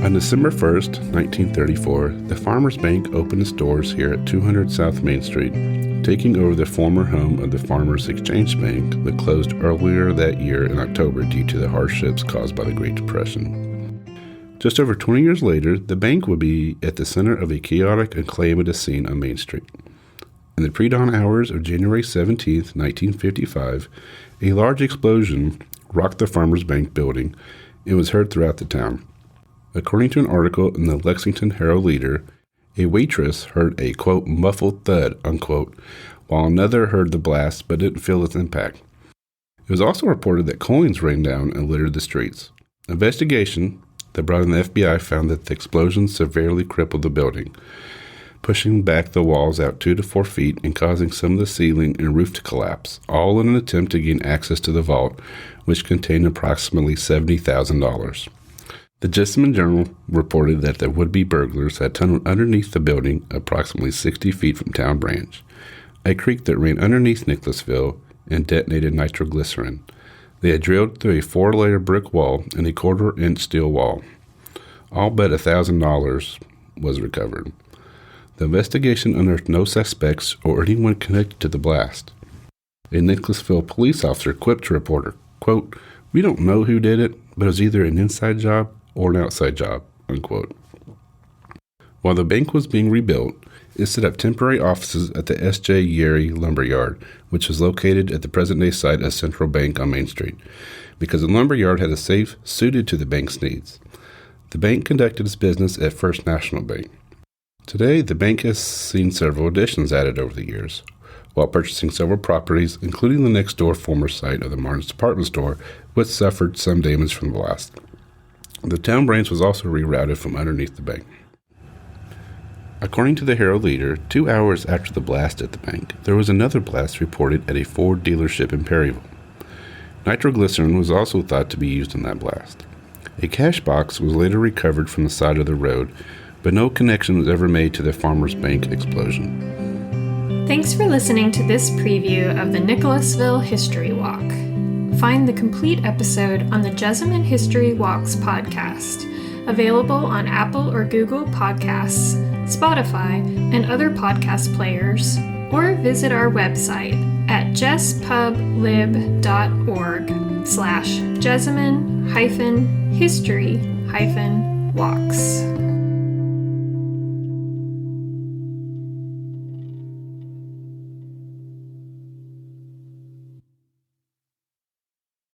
On December 1st, 1934, the Farmers Bank opened its doors here at 200 South Main Street, taking over the former home of the Farmers Exchange Bank that closed earlier that year in October due to the hardships caused by the Great Depression. Just over 20 years later, the bank would be at the center of a chaotic and calamitous scene on Main Street. In the pre-dawn hours of January 17, 1955, a large explosion rocked the Farmers Bank building and was heard throughout the town. According to an article in the Lexington Herald-Leader, a waitress heard a, quote, muffled thud, unquote, while another heard the blast but didn't feel its impact. It was also reported that coins rained down and littered the streets. Investigation that brought in the FBI found that the explosion severely crippled the building, pushing back the walls out 2 to 4 feet and causing some of the ceiling and roof to collapse, all in an attempt to gain access to the vault, which contained approximately $70,000. The Jessamine Journal reported that the would-be burglars had tunneled underneath the building approximately 60 feet from Town Branch, a creek that ran underneath Nicholasville, and detonated nitroglycerin. They had drilled through a 4-layer brick wall and a 1/4-inch steel wall. All but $1,000 was recovered. The investigation unearthed no suspects or anyone connected to the blast. A Nicholasville police officer quipped to a reporter, quote, "We don't know who did it, but it was either an inside job or an outside job," unquote. While the bank was being rebuilt, it set up temporary offices at the S.J. Yerry Lumber Yard, which was located at the present-day site of Central Bank on Main Street, because the lumber yard had a safe suited to the bank's needs. The bank conducted its business at First National Bank. Today, the bank has seen several additions added over the years, while purchasing several properties, including the next-door former site of the Martin's department store, which suffered some damage from the blast. The town branch was also rerouted from underneath the bank. According to the Herald-Leader, 2 hours after the blast at the bank, there was another blast reported at a Ford dealership in Perryville. Nitroglycerin was also thought to be used in that blast. A cash box was later recovered from the side of the road, but no connection was ever made to the Farmers Bank explosion. Thanks for listening to this preview of the Nicholasville History Walk. Find the complete episode on the Jessamine History Walks podcast, available on Apple or Google Podcasts, Spotify, and other podcast players, or visit our website at jesspublib.org/Jessamine-history-walks.